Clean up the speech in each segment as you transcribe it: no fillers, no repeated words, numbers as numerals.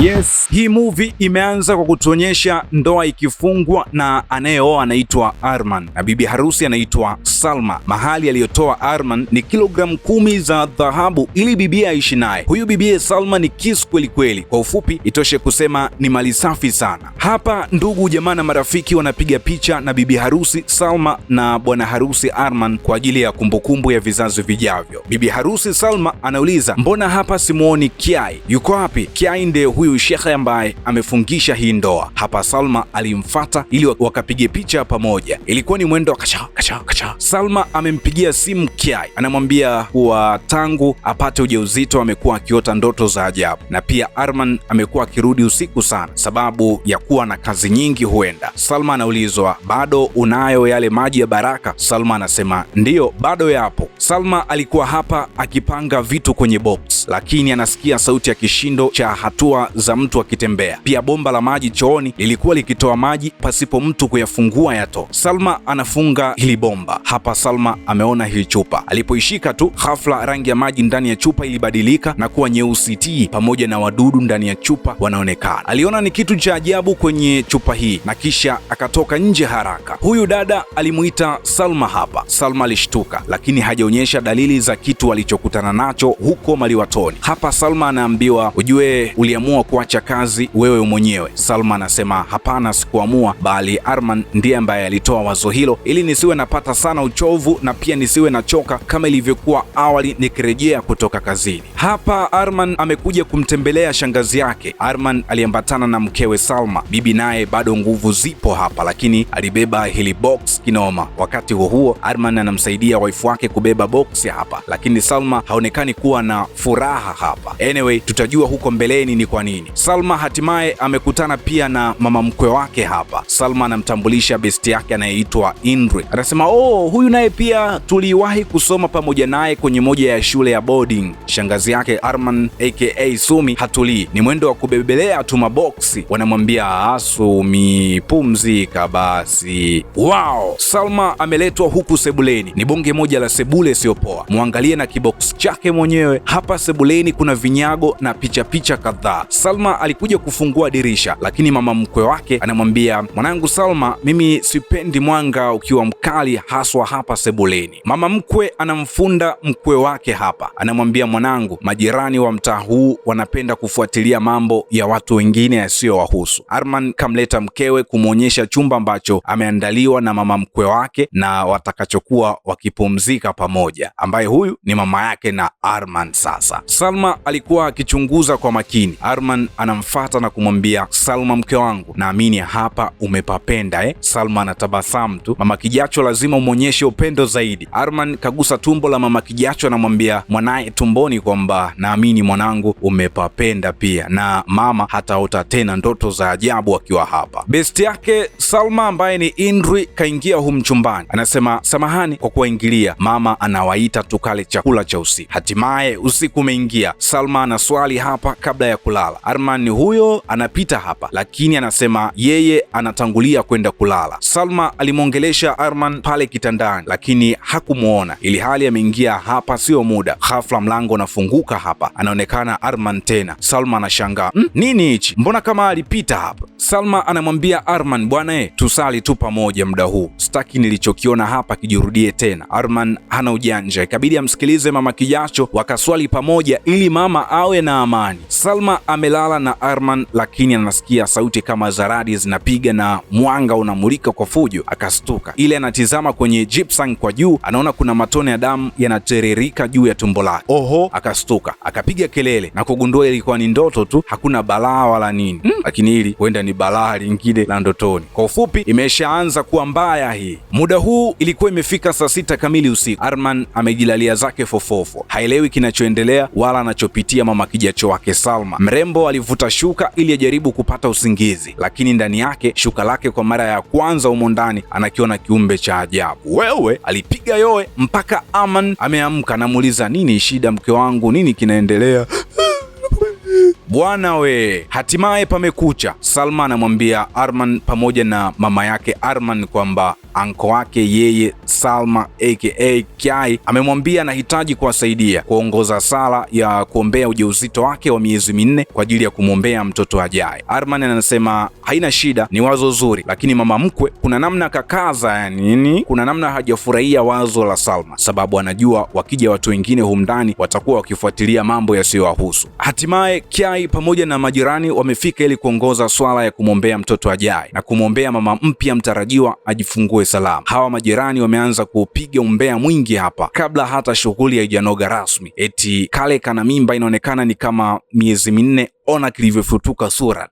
Yes, hii movie imeanza kwa kutuonyesha ndoa ikifungwa na anayeoa anaitwa Arman na bibi harusi anaitwa Salma. Mahali aliyotoa Arman ni kilogramu 10 za dhahabu ili bibie aishi naye. Huyu bibie Salma ni kiss kweli kweli. Kwa ufupi, itoshe kusema ni mali safi sana. Hapa ndugu jamaa na marafiki wanapiga picha na bibi harusi Salma na bwana harusi Arman kwa ajili ya kumbukumbu ya vizazi vijavyo. Bibi harusi Salma anauliza, mbona hapa simuoni Kiai? Yuko wapi? Kiai ndiye huyu shekhe ambaye amefungisha hii ndoa. Hapa Salma alimfata ili wakapige picha pamoja. Ilikuwa ni mwendo wa kacha. Salma amempigia simu Kiai, anamwambia kuwa tangu apate ujauzito amekuwa akiota ndoto za ajabu, na pia Arman amekuwa akirudi usiku sana sababu ya kuwa na kazi nyingi huenda. Salma anaulizwa, bado unayo yale maji ya baraka? Salma anasema ndiyo, bado yapo. Salma alikuwa hapa akipanga vitu kwenye box, lakini anasikia sauti ya kishindo cha hatua za mtu akitembea. Pia bomba la maji chooni lilikuwa likitoa maji pasipo mtu kuyafungua yato. Salma anafunga hili bomba. Hapa Salma ameona hii chupa. Alipoishika tu, ghafla rangi ya maji ndani ya chupa ilibadilika na kuwa nyeusi tii, pamoja na wadudu ndani ya chupa wanaonekana. Aliona ni kitu cha ajabu kwenye chupa hii na kisha akatoka nje haraka. Huyu dada alimuita Salma hapa. Salma alishtuka, lakini hajaonyesha dalili za kitu alichokutana nacho huko maliwatoni. Hapa Salma anaambiwa, ujue uliamua kuacha kazi wewe mwenyewe. Salma anasema hapana, sikuamua, bali Arman ndiye ambaye alitoa wazo hilo ili nisiwe napata sana uchovu na pia nisiwe nachoka kama ilivyokuwa awali nikirejea kutoka kazini. Hapa Arman amekuja kumtembelea shangazi yake. Arman aliambatana na mkewe Salma. Bibi naye bado nguvu zipo hapa, lakini alibeba hili box kinoma. Wakati huo Arman anamsaidia wife wake kubeba box hapa, lakini Salma haonekani kuwa na furaha hapa. Anyway, tutajua huko mbeleni ni kwa nini. Salma hatimaye amekutana pia na mama mkwe wake hapa. Salma anamtambulisha besti yake anayeitwa Indri. Anasema, huyu naye pia tuliwahi kusoma pamoja naye kwenye moja ya shule ya boarding. Shangazi yake Arman aka Sumi hatulii, ni mwendo wa kubebelea tu maboksi. Wanamwambia, Sumi pumzika basi. Wow, Salma ameletwa huku sebuleni. Ni bonge moja la sebule siopoa. Muangalie na kibox chake mwenyewe. Hapa sebuleni kuna vinyago na picha kadhaa. Salma alikuja kufungua dirisha, lakini mama mkwe wake anamwambia, mwanangu Salma, mimi sipendi mwanga ukiwa mkali, haswa hapa sebuleni. Mama mkwe anamfunda mkwe wake hapa, anamwambia, mwanangu, majirani wa mtaa huu wanapenda kufuatilia mambo ya watu wengine yasiyowahusu. Arman kamleta mkewe kumwonyesha chumba ambacho ameandaliwa na mama mkwe wake na watakachokuwa wakipumzika pamoja, ambaye huyu ni mama yake na Arman. Sasa Salma alikuwa akichunguza kwa makini. Arman anamfata na kumwambia, Salma mke wangu, naamini hapa umepapenda Salma anatabasamu tu. Mama Kijacho lazima umwonyeshe upendo zaidi. Arman kagusa tumbo la mama Kijacho, anamwambia mwanaye tumboni kwamba naamini mwanangu umepapenda pia, na mama hataota tena ndoto za ajabu akiwa hapa. Besti yake Salma ambaye ni Indri kaingia humu chumbani. Anasema, samahani kwa kuwaingilia, mama anawaita tukale chakula cha usiku. Hatimaye usiku umeingia. Salma ana swali hapa kabla ya kulala. Arman huyo anapita hapa, lakini anasema yeye anatangulia kwenda kulala. Salma alimwongelesha Arman pale kitandani, lakini hakumwona, ili hali ameingia hapa sio muda. Ghafla mlango unafunguka hapa, anaonekana Arman tena. Salma anashangaa, nini hichi? Mbona kama alipita hapa? Salma anamwambia Arman, bwana tusali tu pamoja muda huu, sitaki nilichokiona hapa kijirudie tena. Arman hana ujanja, ikabidi amsikilize mama Kijacho wakaswali pamoja ili mama awe na amani. Salma amelala na Arman, lakini anasikia sauti kama zaradi zinapiga na mwanga unamulika kwa fujo. Akastuka, ile anatizama kwenye gypsum kwa juu, anaona kuna matone ya damu yanatiririka juu ya tumbo lake. Oho, akastuka, akapiga kelele na kugundua ilikuwa ni ndoto tu, hakuna balaa wala nini. Lakini hili huenda ni balaa lingine la ndotoni. Kwa ufupi, imeshaanza kuwa mbaya hii. Muda huu ilikuwa imefika saa 6 kamili usiku. Arman amejilalia zake fofofo, haelewi kinachoendelea wala anachopitia mama Kijacho wake Salma. Mrembo alivuta shuka ili ajaribu kupata usingizi, lakini ndani yake, shuka lake kwa mara ya kwanza humo ndani anakiona kiumbe cha ajabu. Wewe, alipiga yowe mpaka Arman ameamka. Anamuuliza, nini shida mke wangu, nini kinaendelea? Bwana we, hatimaye pamekucha. Salma anamwambia Arman pamoja na mama yake Arman kwamba anko wake yeye Salma aka Kiai amemwambia anahitaji kuwasaidia kuongoza sala ya kuombea ujauzito wake wa miezi 4 kwa ajili ya kumwombea mtoto ajaye. Arman anasema haina shida, ni wazo zuri, lakini mama mkwe kuna namna kakaza, kuna namna hajafurahia wazo la Salma, sababu anajua wakija watu wengine humu ndani watakuwa wakifuatilia mambo yasiyowahusu. Hatimaye Kiai pamoja na majirani wamefika ili kuongoza swala ya kumwombea mtoto ajaye na kumwombea mama mpya mtarajiwa ajifungue salama. Hawa majirani wameanza kupiga umbea mwingi hapa kabla hata shughuli haijanoga rasmi. Eti kale kana mimba inaonekana ni kama miezi 4, ona kilivyofutuka sura.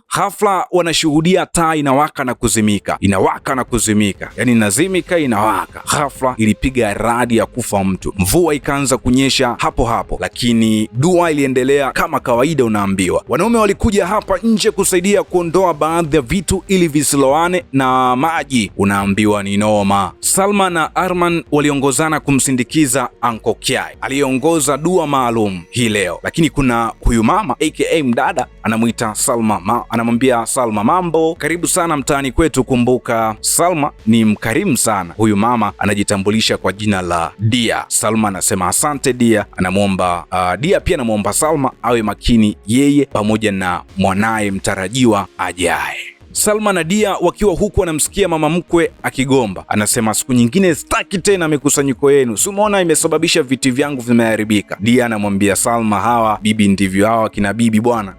Hafla wanashuhudia taa inawaka na kuzimika, inawaka na kuzimika, yani inazimika inawaka. Hafla ilipiga radi ya kufa mtu. Mvua ikaanza kunyesha hapo hapo, lakini dua iliendelea kama kawaida. Unaambiwa wanaume walikuja hapa nje kusaidia kuondoa baadhi ya vitu ili visiloane na maji. Unaambiwa ni noma. Salma na Arman waliongozana kumsindikiza Anko Kiai aliyeongoza dua maalum hii leo, lakini kuna huyu mama aka mdada anamuita Salma, anamwambia Salma, mambo, karibu sana mtaani kwetu. Kumbuka Salma ni mkarimu sana. Huyu mama anajitambulisha kwa jina la Dia. Salma anasema asante Dia. Anamwomba Dia pia anamwomba Salma awe makini yeye pamoja na mwanaye mtarajiwa ajaye. Salma na Dia wakiwa huku wanamsikia mama mkwe akigomba, anasema siku nyingine sitaki tena mikusanyiko yenu, si umeona imesababisha viti vyangu vimeharibika. Dia anamwambia Salma, hawa bibi ndivyo, hawa kina bibi bwana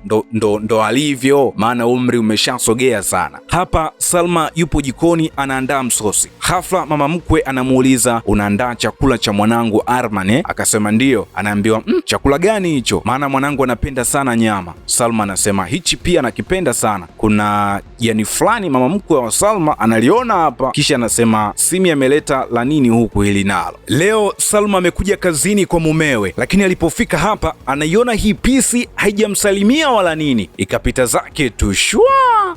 ndo alivyo, maana umri umeshasogea sana. Hapa Salma yupo jikoni anaandaa msosi. Hafla mama mkwe anamuuliza, unaandaa chakula cha mwanangu Arman? Akasema ndio. Anaambiwa chakula gani hicho? Maana mwanangu anapenda sana nyama. Salma anasema hichi pia nakipenda sana, kuna yani fulani mama mkwe wa Salma analiona hapa. Kisha anasema Simi ameleta la nini huku hili nalo. Leo Salma amekuja kazini kwa mumewe, lakini alipofika hapa anaiona hii pisi haijamsalimia wala nini, ikapita zake tu shwa.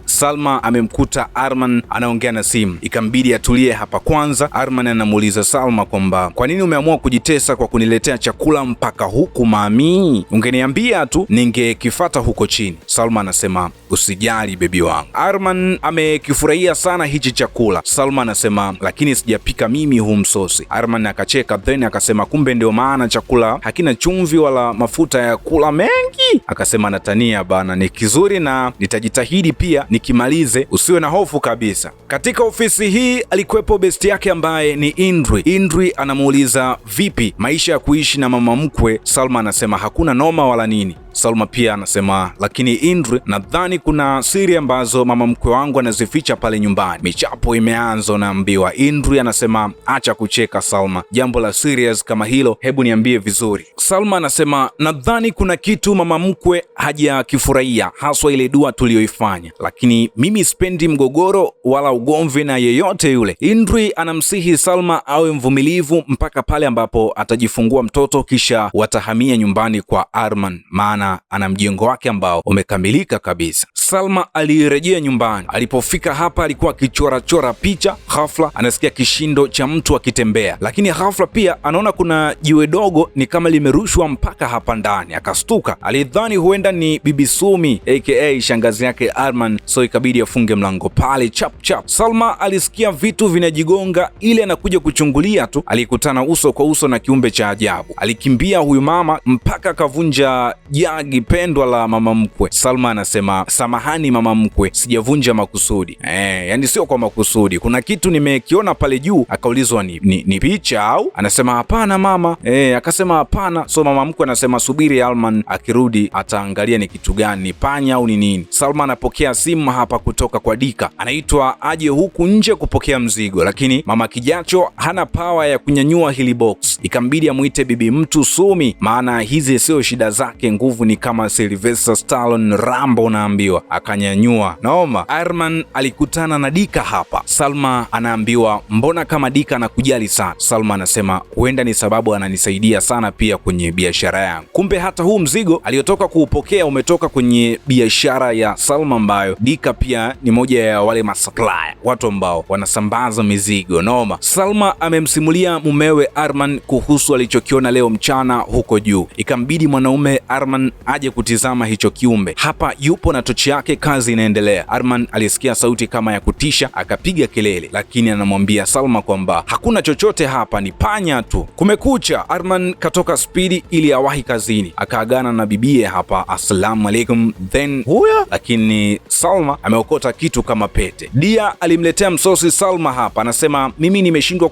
Salma amemkuta Arman anaongea na simu, ikambidi atulie hapa kwanza. Arman anamuuliza Salma kwamba kwa nini umeamua kujitesa kwa kuniletea chakula mpaka huku mami, ungeniambia tu ningekifata huko chini. Salma anasema usijali bebi wangu. Arman amekifurahia sana hichi chakula. Salma anasema lakini sijapika mimi huu msosi. Arman akacheka then akasema kumbe ndio maana chakula hakina chumvi wala mafuta ya kula mengi. Akasema natania bana, ni kizuri na nitajitahidi pia nikimalize, usiwe na hofu kabisa. Katika ofisi hii alikuwepo besti yake ambaye ni Indri. Indri anamuuliza vipi maisha ya kuishi na mama mkwe. Salma anasema hakuna noma wala nini. Salma pia anasema lakini Indri, nadhani kuna siri ambazo mama mkwe wangu anazificha pale nyumbani. Michapo imeanza unaambiwa. Indri anasema acha kucheka Salma, jambo la serious kama hilo hebu niambie vizuri. Salma anasema nadhani kuna kitu mama mkwe hajakifurahia, haswa ile dua tuliyoifanya, lakini mimi sipendi mgogoro wala ugomvi na yeyote yule. Indri anamsihi Salma awe mvumilivu mpaka pale ambapo atajifungua mtoto, kisha watahamia nyumbani kwa Arman, maana ana mjengo wake ambao umekamilika kabisa. Salma alirejea nyumbani. Alipofika hapa alikuwa akichora picha. Ghafla anasikia kishindo cha mtu akitembea, lakini ghafla pia anaona kuna jiwe dogo ni kama limerushwa mpaka hapa ndani. Akastuka, alidhani huenda ni Bibi Sumi aka shangazi yake Arman, so ikabidi afunge mlango pale chap. Salma alisikia vitu vinajigonga, ile anakuja kuchungulia tu alikutana uso kwa uso na kiumbe cha ajabu. Alikimbia huyu mama mpaka akavunja jagi pendwa la mama mkwe. Salma anasema samahani mama mkwe, sijavunja makusudi. Yani sio kwa makusudi, kuna kitu nimekiona pale juu. Akaulizwa ni picha au? Anasema hapana mama. Akasema hapana. So mama mkwe anasema subiri Arman akirudi ataangalia ni kitu gani, ni panya au ni nini. Salma anapokea simu hapa kutoka kwa Dika, anaitwa aje huku nje kupokea mzigo, lakini mama Kijacho hana power ya kunyanyua hili box. Ikambidi amuite bibi mtu Sumi, maana hizi sio shida zake, nguvu ni kama Sylvester Stallone Rambo naambiwa. Akanyanyua noma. Arman alikutana na Dika hapa. Salma anaambiwa mbona kama Dika anakujali sana. Salma anasema huenda ni sababu ananisaidia sana pia kwenye biashara yangu. Kumbe hata huu mzigo aliyotoka kuupokea umetoka kwenye biashara ya Salma, ambayo Dika pia ni moja ya wale supplier, watu ambao wanasambaza mizigo noma. Salma amemsimulia mumewe Arman kuhusu alichokiona leo mchana huko juu. Ikambidi mwanaume Arman Arman aje kutizama hicho kiumbe. Hapa yupo na tochi yake, kazi inaendelea. Arman alisikia sauti kama ya kutisha, akapiga kelele, lakini anamwambia Salma kwamba hakuna chochote hapa, ni panya tu. Kumekucha. Arman katoka spidi ili awahi kazini, akaagana na bibie hapa, assalamu alaikum, then huya, lakini Salma ameokota kitu kama pete. Dia alimletea msosi Salma hapa, anasema mimi nimeshindwa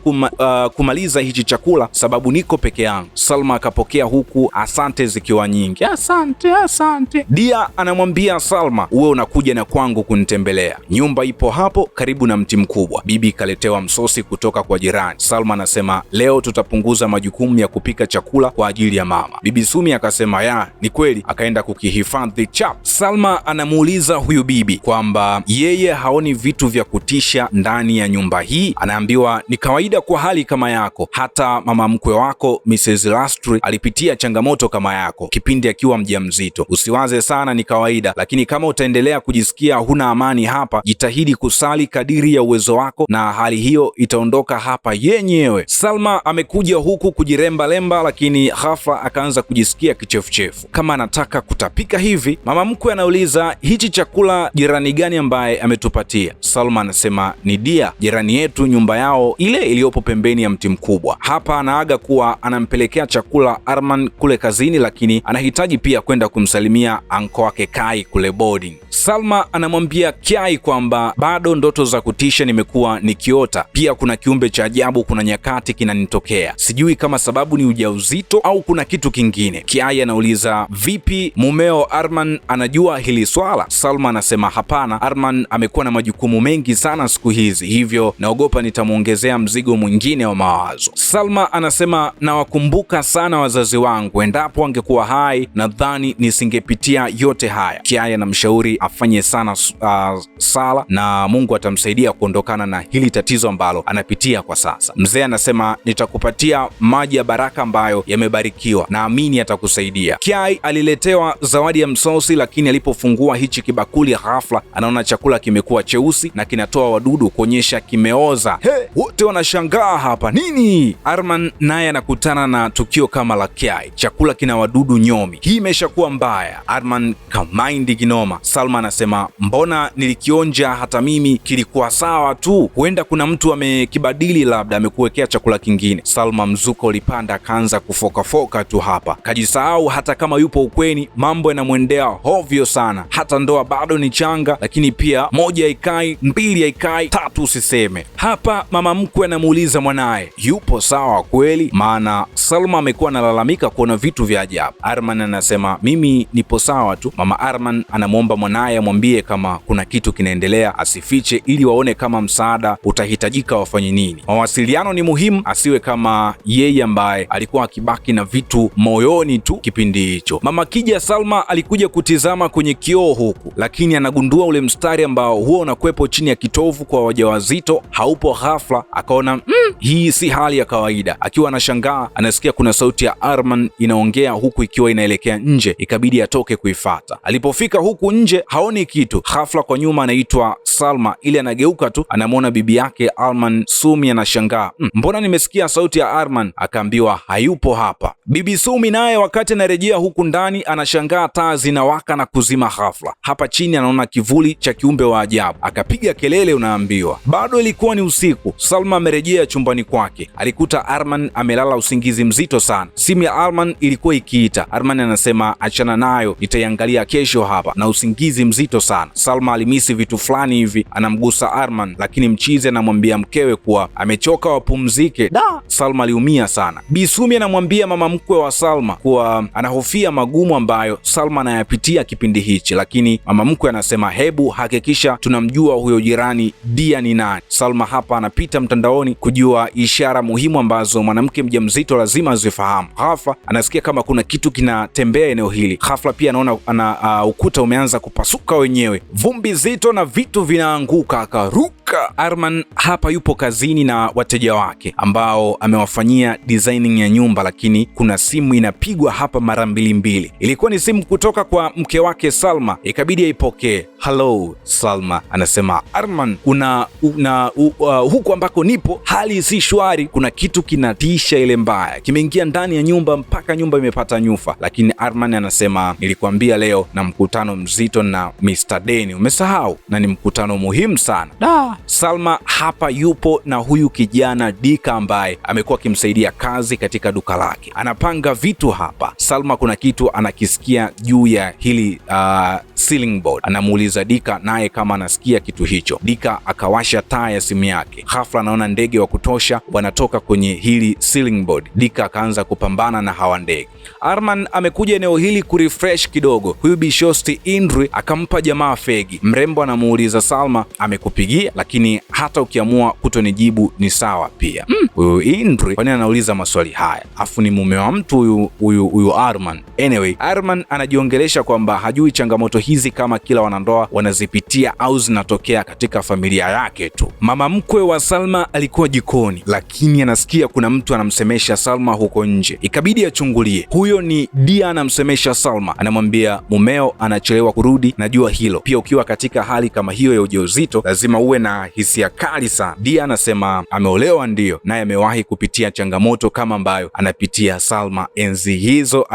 kumaliza hichi chakula sababu niko peke yangu. Salma akapokea huku asante zikiwa nyingi. Asante. Dia anamwambia Salma, uwe unakuja na kwangu kunitembelea, nyumba ipo hapo karibu na mti mkubwa. Bibi kaletewa msosi kutoka kwa jirani. Salma anasema leo tutapunguza majukumu ya kupika chakula kwa ajili ya mama. Bibi Sumi akasema ya ni kweli, akaenda kukihifadhi chap. Salma anamuuliza huyu bibi kwamba yeye haoni vitu vya kutisha ndani ya nyumba hii. Anaambiwa ni kawaida kwa hali kama yako, hata mama mkwe wako Mrs. Lastri alipitia changamoto kama yako kipindi akiwa mjamzito. Usiwaze sana, ni kawaida, lakini kama utaendelea kujisikia huna amani hapa, jitahidi kusali kadiri ya uwezo wako na hali hiyo itaondoka hapa yenyewe. Salma amekuja huku kujiremba-lemba, lakini ghafla akaanza kujisikia kichefuchefu kama anataka kutapika hivi. Mama mkwe anauliza hichi chakula jirani gani ambaye ametupatia? Salma anasema ni Dia, jirani yetu, nyumba yao ile iliyopo pembeni ya mti mkubwa. Hapa anaaga kuwa anampelekea chakula Arman kule kazini, lakini anahitaji pia kwenda kumsalimia anko wake Kai kule boarding. Salma anamwambia Kai kwamba bado ndoto za kutisha nimekuwa nikiota, pia kuna kiumbe cha ajabu kuna nyakati kinanitokea, sijui kama sababu ni ujauzito au kuna kitu kingine. Kai anauliza vipi, mumeo Arman anajua hili swala? Salma anasema hapana, Arman amekuwa na majukumu mengi sana siku hizi, hivyo naogopa nitamwongezea mzigo mwingine wa mawazo. Salma anasema nawakumbuka sana wazazi wangu, endapo angekuwa hai nadhani nisingepitia yote haya. Kai anamshauri afanye sana sala na Mungu atamsaidia kuondokana na hili tatizo ambalo anapitia kwa sasa. Mzee anasema nitakupatia maji ya baraka ambayo yamebarikiwa, naamini atakusaidia. Kai aliletewa zawadi ya msosi, lakini alipofungua hichi kibakuli ghafla anaona chakula kimekuwa cheusi na kinatoa wadudu kuonyesha kimeoza. Wote wanashangaa hapa nini? Arman naye anakutana na tukio kama la Kai, chakula kina wadudu nyomi, hii imeshakuwa mbaya. Arman kamaindi kinoma. Salma anasema mbona nilikionja hata mimi kilikuwa sawa tu, huenda kuna mtu amekibadili, labda amekuwekea chakula kingine. Salma mzuko ulipanda, akaanza kufokafoka tu hapa, kajisahau hata kama yupo ukweni, mambo yanamwendea hovyo sana. Hata ndoa bado ni changa, lakini pia moja haikai, mbili haikai, tatu usiseme. Hapa mama mkwe anamuuliza mwanaye yupo sawa kweli, maana Salma amekuwa analalamika kuona vitu vya ajabu. Arman anasema mimi nipo sawa tu. Mama Arman anamwomba mwanaye amwambie kama kuna kitu kinaendelea, asifiche, ili waone kama msaada utahitajika wafanye nini. Mawasiliano ni muhimu, asiwe kama yeye ambaye alikuwa akibaki na vitu moyoni tu kipindi hicho. Mama Kija Salma alikuja kutizama kwenye kioo huku, lakini anagundua ule mstari ambao huwa unakuwepo chini ya kitovu kwa wajawazito haupo. Ghafla akaona hii si hali ya kawaida. Akiwa anashangaa anasikia kuna sauti ya Arman inaongea huku ikiwa inaelekea nje, ikabidi atoke kuifata. Alipofika huku nje haoni kitu. Ghafla kwa nyuma anaitwa Salma, ili anageuka tu anamwona bibi yake Arman. Sumi anashangaa mbona nimesikia sauti ya Arman? Akaambiwa hayupo hapa. Bibi Sumi naye wakati anarejea huku ndani anashangaa taa zinawaka na kuzima ghafla. Hapa chini anaona kivuli cha kiumbe wa ajabu, akapiga kelele, unaambiwa bado ilikuwa ni usiku. Salma amerejea chumbani kwake, alikuta Arman amelala usingizi mzito sana. Simu ya Arman ilikuwa ikiita. Arman anasema achana nayo, nitaiangalia kesho hapa, na usingizi mzito sana. Salma alimisi vitu fulani hivi, anamgusa Arman, lakini mchizi anamwambia mkewe kuwa amechoka, wapumzike. Salma aliumia sana. Bisumi anamwambia mama mkwe wa Salma kuwa anahofia magumu ambayo Salma anayapitia kipindi hichi, lakini mama mkwe anasema hebu hakikisha tunamjua huyo jirani Dia ni nani. Salma hapa anapita mtandaoni kujua ishara muhimu ambazo mwanamke mjamzito lazima azifahamu. Ghafla anasikia kama kuna kitu kinatembea eneo hili. Ghafla pia anaona ukuta umeanza kupasuka wenyewe, vumbi zito na vitu vinaanguka, akaruka. Arman hapa yupo kazini na wateja wake ambao amewafanyia designing ya nyumba, lakini kuna simu inapigwa hapa mara mbili. Ilikuwa ni simu kutoka kwa mke wake Salma, ikabidi aipokee. hello Salma. Anasema Arman, huku ambako nipo hali si shwari, kuna kitu kinatisha ile mbaya, kimeingia ndani ya nyumba mpaka nyumba imepata nyufa. Lakini Arman anasema nilikwambia leo na mkutano mzito na Mr. Deni, umesahau? Na ni mkutano muhimu sana. Salma hapa yupo na huyu kijana Dika ambaye amekuwa akimsaidia kazi katika duka lake, anapanga vitu hapa. Salma kuna kitu anakisikia juu ya hili ceiling board, anamuuliza Dika naye kama anasikia kitu hicho. Dika akawasha taa ya simu yake, ghafla anaona ndege wa kutosha wanatoka kwenye hili ceiling board. Dika akaanza kupambana na hawa ndege. Arman amekuja eneo hili kurefresh kidogo. Huyu bishosti Indri akampa jamaa fegi. Mrembo anamuuliza Salma, amekupigia? Lakini hata ukiamua kutonijibu ni sawa pia. Huyu Indri kwani anauliza maswali haya? Afu ni mume wa mtu huyu Arman. Anyway, Arman anajiongelesha kwamba hajui changamoto hizi kama kila wanandoa wanazipitia au zinatokea katika familia yake tu. Mama mkwe wa Salma alikuwa jikoni, lakini anasikia kuna mtu anamsemesha Salma huko nje. Ikabidi achungulie. Huyo ni Dia anamsemesha Salma, anamwambia mumeo anachelewa kurudi, najua hilo. Pia ukiwa katika hali kama hiyo ya ujauzito lazima uwe na hisia kali sana. Dia anasema ameolewa ndio, naye amewahi kupitia changamoto kama ambayo anapitia Salma enzi hizo.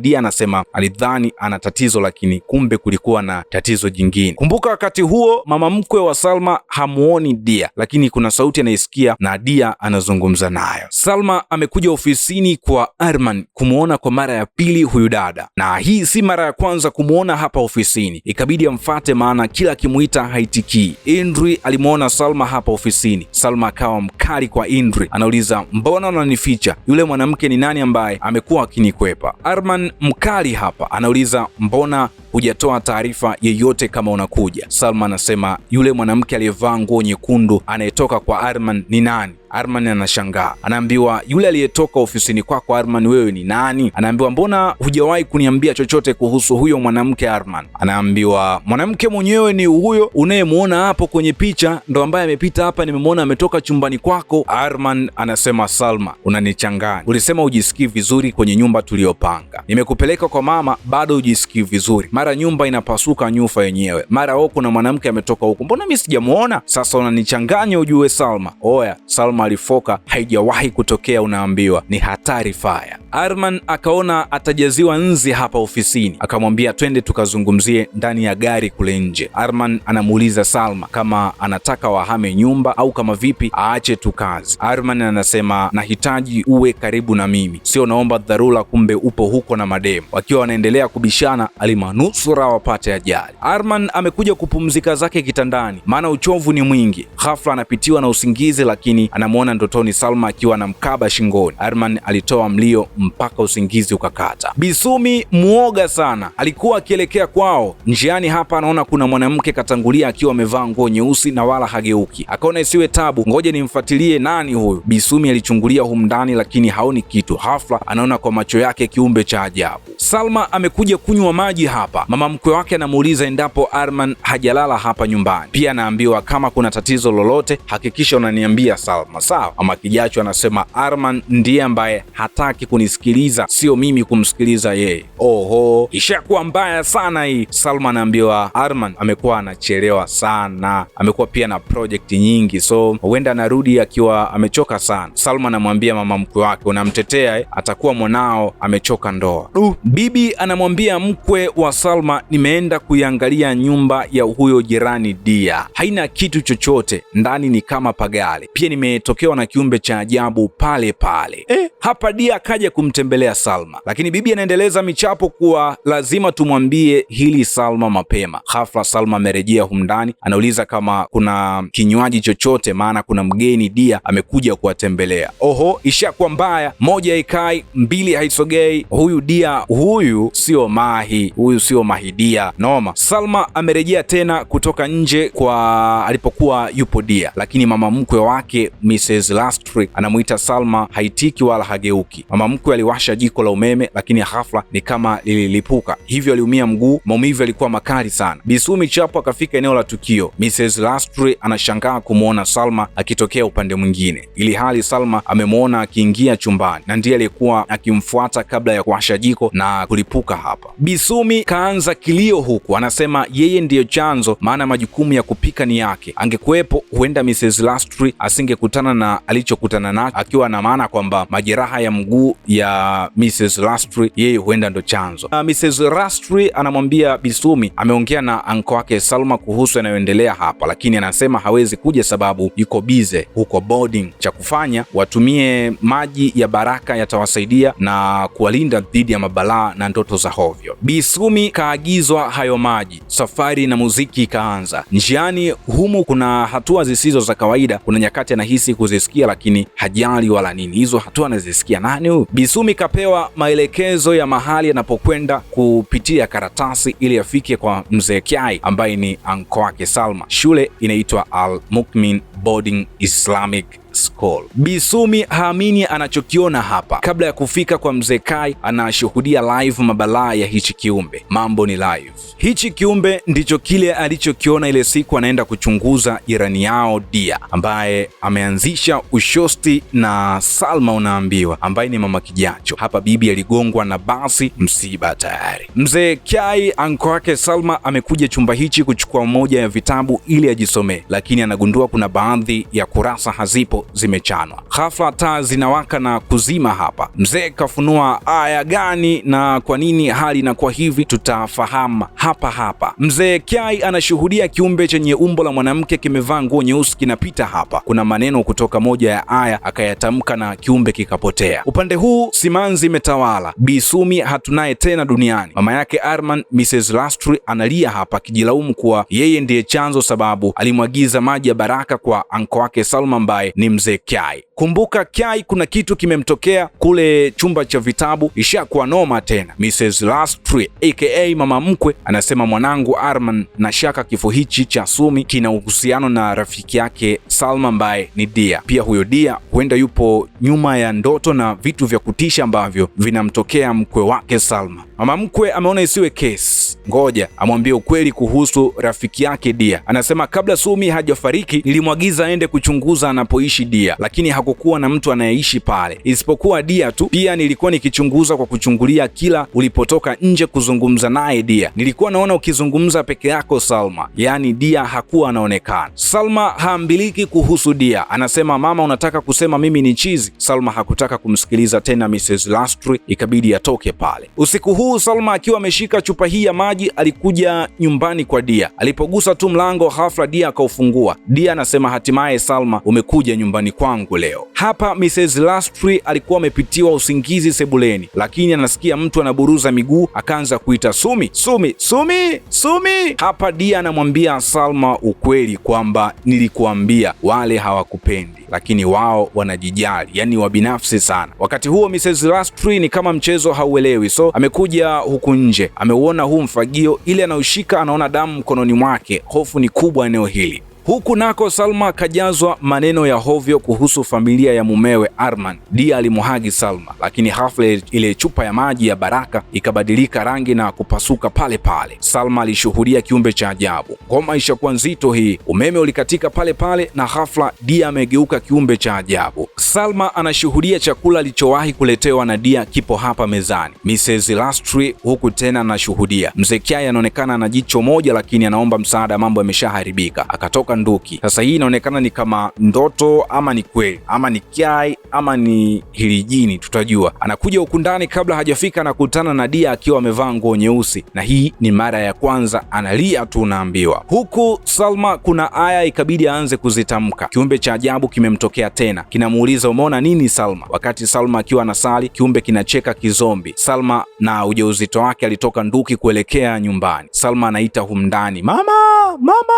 Dia anasema alidhani ana tatizo, lakini kumbe kulikuwa na tatizo jingine. Kumbuka wakati huo mama mkwe wa Salma hamuoni Dia, lakini kuna sauti anaisikia na Dia anazungumza nayo. Salma amekuja ofisini kwa Arman kumuona kwa mara ya pili huyu dada, na hii si mara ya kwanza kumuona hapa ofisini. Ikabidi amfate, maana kila akimuita haitikii. Indri alimuona Salma hapa ofisini. Salma akawa mkali kwa Indri, anauliza mbona unanificha? Yule mwanamke ni nani ambaye amekuwa akinikwepa? Arman mkali hapa anauliza mbona hujatoa taarifa yeyote kama unakuja? Salma anasema yule mwanamke aliyevaa nguo nyekundu anayetoka kwa Arman ni nani? Arman anashangaa, anaambiwa yule aliyetoka ofisini kwako Arman, wewe ni nani? Anaambiwa mbona hujawahi kuniambia chochote kuhusu huyo mwanamke Arman? Anaambiwa mwanamke mwenyewe ni huyo unayemuona hapo kwenye picha, ndo ambaye amepita hapa, nimemwona ametoka chumbani kwako. Arman anasema Salma, unanichanganya. Ulisema ujisikii vizuri kwenye nyumba tuliyopanga, nimekupeleka kwa mama, bado ujisikii vizuri. Mara nyumba inapasuka nyufa yenyewe, mara kuna mwanamke ametoka huko, mbona mimi sijamuona? Sasa unanichanganya ujue Salma. Oya, Salma alifoka, haijawahi kutokea, unaambiwa ni hatari faya. Arman akaona atajaziwa nzi hapa ofisini, akamwambia twende tukazungumzie ndani ya gari kule nje. Arman anamuuliza Salma kama anataka wahame nyumba au kama vipi aache tu kazi. Arman anasema nahitaji uwe karibu na mimi, sio naomba dharura kumbe upo huko na mademu. Wakiwa wanaendelea kubishana, alimanusura wapate ajali. Arman amekuja kupumzika zake kitandani, maana uchovu ni mwingi. Ghafla anapitiwa na usingizi, lakini anamuona ndotoni Salma akiwa na mkaba shingoni. Arman alitoa mlio mpaka usingizi ukakata. Bisumi muoga sana, alikuwa akielekea kwao. Njiani hapa anaona kuna mwanamke katangulia akiwa amevaa nguo nyeusi na wala hageuki. Akaona isiwe tabu, ngoja nimfuatilie nani huyu. Bisumi alichungulia humu ndani lakini haoni kitu. Ghafla anaona kwa macho yake kiumbe cha ajabu. Salma amekuja kunywa maji hapa. Mama mkwe wake anamuuliza endapo Arman hajalala hapa nyumbani. Pia anaambiwa kama kuna tatizo lolote hakikisha unaniambia Salma, sawa? Ama kijacho anasema Arman ndiye ambaye hataki kunisikiliza, sio mimi kumsikiliza yeye. Oho, ishakuwa mbaya sana hii. Salma anaambiwa Arman amekuwa anachelewa sana, amekuwa pia na project nyingi, so huenda anarudi akiwa amechoka sana. Salma anamwambia mama mkwe wake, unamtetea atakuwa mwanao amechoka ndoa. Bibi anamwambia mkwe wa Salma, nimeenda kuiangalia nyumba ya huyo jirani Dia, haina kitu chochote ndani, ni kama pagale. Pia nimetokewa na kiumbe cha ajabu pale pale. Hapa Dia akaja kumtembelea Salma, lakini bibi anaendeleza michapo kuwa lazima tumwambie hili Salma mapema. Ghafla Salma amerejea humu ndani, anauliza kama kuna kinywaji chochote, maana kuna mgeni Dia amekuja kuwatembelea. Oho, ishakuwa mbaya. Moja ikai, mbili haisogei. Huyu Dia huyu sio Mahi, huyu sio Mahidia, noma. Salma amerejea tena kutoka nje kwa alipokuwa yupo Dia, lakini mama mkwe wake Mrs. Lastri anamuita Salma, haitiki wala hageuki. Mama mkwe siku aliwasha jiko la umeme, lakini ghafla ni kama lililipuka, hivyo aliumia mguu. Maumivu yalikuwa makali sana. Bi Sumi chapo akafika eneo la tukio. Mrs. Lastri anashangaa kumwona Salma akitokea upande mwingine, ili hali Salma amemwona akiingia chumbani na ndiye aliyekuwa akimfuata kabla ya kuwasha jiko na kulipuka hapa. Bi Sumi kaanza kilio huku anasema yeye ndiyo chanzo, maana majukumu ya kupika ni yake. Angekuwepo huenda Mrs. Lastri asingekutana na alichokutana nacho, akiwa na maana kwamba majeraha ya mguu ya Mrs. Lastri yeye huenda ndo chanzo. Mrs. Lastri anamwambia Bi Sumi ameongea na anko wake Salma kuhusu yanayoendelea hapa, lakini anasema hawezi kuja sababu yuko bize huko boarding. Cha kufanya watumie maji ya baraka, yatawasaidia na kuwalinda dhidi ya mabalaa na ndoto za hovyo. Bi Sumi kaagizwa hayo maji. Safari na muziki ikaanza. Njiani humu kuna hatua zisizo za kawaida. Kuna nyakati anahisi kuzisikia lakini hajali wala nini. Hizo hatua anazisikia nani huyu? Bi Sumi kapewa maelekezo ya mahali anapokwenda kupitia karatasi ili afike kwa mzee Kiai ambaye ni anko wake Salma. Shule inaitwa Al Mukmin Boarding Islamic School. Bi Sumi haamini anachokiona hapa. Kabla ya kufika kwa mzee Kai, anashuhudia live mabalaa ya hichi kiumbe. Mambo ni live. Hichi kiumbe ndicho kile alichokiona ile siku anaenda kuchunguza jirani yao Dia, ambaye ameanzisha ushosti na Salma, unaambiwa, ambaye ni mama kijacho. Hapa bibi aligongwa na basi, msiba tayari. Mzee Kai, anko wake Salma, amekuja chumba hichi kuchukua moja ya vitabu ili ajisomee, lakini anagundua kuna baadhi ya kurasa hazipo, zimechanwa. Ghafla taa zinawaka na kuzima hapa. Mzee kafunua aya gani na kwa nini hali inakuwa hivi? Tutafahamu hapa. Mzee Kiai anashuhudia kiumbe chenye umbo la mwanamke kimevaa nguo nyeusi kinapita hapa. Kuna maneno kutoka moja ya aya akayatamka na kiumbe kikapotea. Upande huu simanzi imetawala. Bi Sumi hatunaye tena duniani. Mama yake Arman, Mrs. Lastri, analia hapa akijilaumu kuwa yeye ndiye chanzo, sababu alimwagiza maji ya baraka kwa anko wake Salma ambaye ni mzee Kiai. Kumbuka Kiai kuna kitu kimemtokea kule chumba cha vitabu, ishakuwa noma tena. Mrs. Lastri aka mama mkwe anasema mwanangu Arman, na shaka kifo hichi cha Sumi kina uhusiano na rafiki yake Salma ambaye ni Dia. Pia huyo Dia huenda yupo nyuma ya ndoto na vitu vya kutisha ambavyo vinamtokea mkwe wake Salma. Mama mkwe ameona isiwe kesi, ngoja amwambie ukweli kuhusu rafiki yake Dia. Anasema kabla Sumi hajafariki nilimwagiza aende kuchunguza anapoishi Dia, lakini hakukuwa na mtu anayeishi pale isipokuwa Dia tu. Pia nilikuwa nikichunguza kwa kuchungulia kila ulipotoka nje kuzungumza naye Dia. Nilikuwa naona ukizungumza peke yako Salma, yaani Dia hakuwa anaonekana. Salma haambiliki kuhusu Dia, anasema mama, unataka kusema mimi ni chizi? Salma hakutaka kumsikiliza tena Mrs. Lastri, ikabidi atoke pale. Usiku huu Salma akiwa ameshika chupa hii ya maji alikuja nyumbani kwa Dia. Alipogusa tu mlango, ghafla Dia akaufungua. Dia anasema hatimaye Salma, umekuja nyumbani kwangu leo. Hapa Mrs. Lastri alikuwa amepitiwa usingizi sebuleni, lakini anasikia mtu anaburuza miguu, akaanza kuita Sumi, Sumi, Sumi, Sumi. Hapa Dia anamwambia Salma ukweli kwamba nilikuambia wale hawakupendi, lakini wao wanajijali, yani wabinafsi sana. Wakati huo Mrs. Lastri ni kama mchezo hauelewi, so amekuja huku nje, ameuona huu mfagio, ile anaoshika anaona damu mkononi mwake. Hofu ni kubwa eneo hili. Huku nako Salma kajazwa maneno ya hovyo kuhusu familia ya mumewe Arman. Dia alimuhagi Salma, lakini ghafla ile chupa ya maji ya baraka ikabadilika rangi na kupasuka pale pale. Salma alishuhudia kiumbe cha ajabu. Ngoma ishakuwa nzito hii, umeme ulikatika pale pale na ghafla Dia amegeuka kiumbe cha ajabu. Salma anashuhudia chakula alichowahi kuletewa na Dia kipo hapa mezani. Mrs. Lastri huku tena anashuhudia. Mzee Kiai anaonekana na jicho moja, lakini anaomba msaada, mambo yameshaharibika. Akatoka nduki. Sasa hii inaonekana ni kama ndoto ama ni kweli, ama ni Kiai ama ni hili jini, tutajua. Anakuja huku ndani, kabla hajafika anakutana na Dia akiwa amevaa nguo nyeusi, na hii ni mara ya kwanza. Analia tu, unaambiwa. Huku Salma kuna aya ikabidi aanze kuzitamka. Kiumbe cha ajabu kimemtokea tena, kinamuuliza umeona nini Salma? Wakati Salma akiwa anasali, kiumbe kinacheka kizombi. Salma na ujauzito wake alitoka nduki kuelekea nyumbani. Salma anaita humndani, mama, mama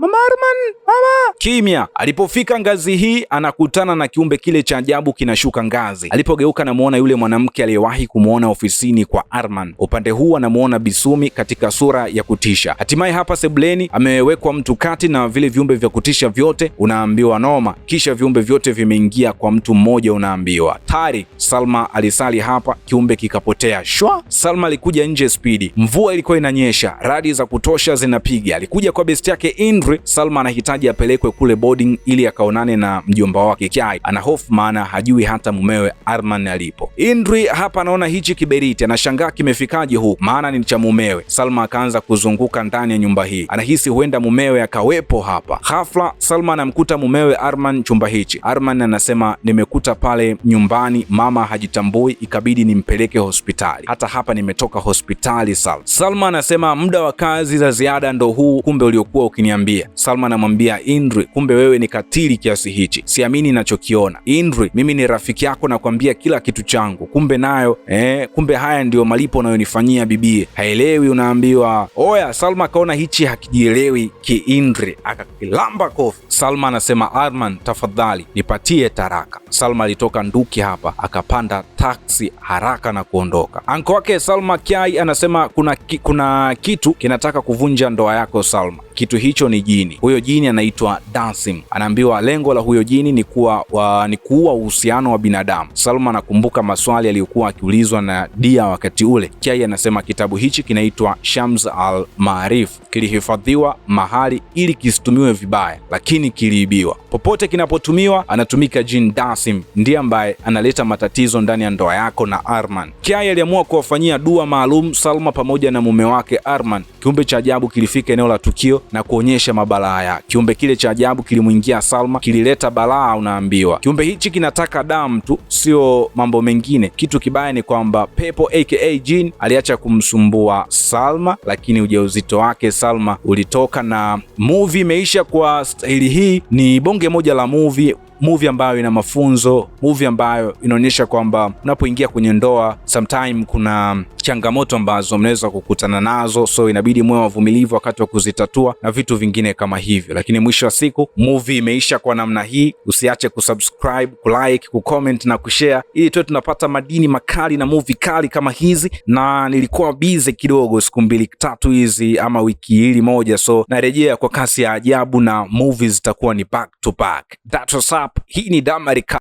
Arman, mama. Kimya. Alipofika ngazi hii anakutana na kiumbe kile cha ajabu kinashuka ngazi. Alipogeuka anamuona yule mwanamke aliyewahi kumuona ofisini kwa Arman. Upande huu anamuona Bisumi katika sura ya kutisha. Hatimaye hapa sebuleni amewekwa mtu kati na vile viumbe vya kutisha vyote unaambiwa noma. Kisha viumbe vyote vimeingia kwa mtu mmoja unaambiwa Tariq. Salma alisali hapa, kiumbe kikapotea. Shwa. Salma alikuja nje spidi. Mvua ilikuwa inanyesha, radi za kutosha zinapiga. Alikuja kwa besti yake Indri. Salma anahitaji apelekwe kule boarding ili akaonane na mjomba wake Kiai. Ana hofu maana hajui hata mumewe Arman alipo. Indri hapa anaona hichi kiberiti, anashangaa kimefikaje huku maana ni cha mumewe. Salma akaanza kuzunguka ndani ya nyumba hii, anahisi huenda mumewe akawepo hapa. Ghafla Salma anamkuta mumewe Arman chumba hichi. Arman anasema nimekuta pale nyumbani mama hajitambui, ikabidi nimpeleke hospitali. Hata hapa nimetoka hospitali. Salma anasema muda wa kazi za ziada ndo huu kumbe uliokuwa ukiniambia. Salma anamwambia Indri, kumbe wewe ni katili kiasi hichi, siamini ninachokiona. Indri, mimi ni rafiki yako na kwambia kila kitu changu, kumbe nayo kumbe haya ndio malipo unayonifanyia bibie. Haelewi unaambiwa. Oya, Salma akaona hichi hakijielewi Indri akakilamba kofi. Salma anasema Arman, tafadhali nipatie taraka. Salma alitoka nduki hapa akapanda taksi haraka na kuondoka. Anko wake Salma Kiai anasema kuna kitu kinataka kuvunja ndoa yako Salma. Kitu hicho ni jini. Huyo jini anaitwa Dasim. Anaambiwa lengo la huyo jini ni kuua uhusiano wa binadamu. Salma anakumbuka maswali aliyokuwa akiulizwa na Dia wakati ule. Kiai anasema kitabu hichi kinaitwa Shams al-Maarif, kilihifadhiwa mahali ili kisitumiwe vibaya, lakini kiliibiwa. Popote kinapotumiwa anatumika jini Dasim, ndiye ambaye analeta matatizo ndani ya ndoa yako na Arman. Kiai aliamua kuwafanyia dua maalum Salma pamoja na mume wake Arman. Kiumbe cha ajabu kilifika eneo la tukio na kuonyesha mabalaa yake. Kiumbe kile cha ajabu kilimwingia Salma, kilileta balaa unaambiwa. Kiumbe hichi kinataka damu tu, sio mambo mengine. Kitu kibaya ni kwamba pepo aka jin aliacha kumsumbua Salma, lakini ujauzito wake Salma ulitoka. Na movie imeisha kwa staili hii. Ni bonge moja la movie ambayo ina mafunzo, movie ambayo inaonyesha kwamba unapoingia kwenye ndoa sometime kuna changamoto ambazo mnaweza kukutana nazo, so inabidi mwe wavumilivu wakati wa kuzitatua na vitu vingine kama hivyo. Lakini mwisho wa siku movie imeisha kwa namna hii. Usiache kusubscribe, kulike, kucomment na kushare ili tuwe tunapata madini makali na movie kali kama hizi. Na nilikuwa busy kidogo siku 2-3 hizi ama wiki hili moja, so narejea kwa kasi ya ajabu na movies zitakuwa ni back to back. That's what's up. Hii ni Damarika.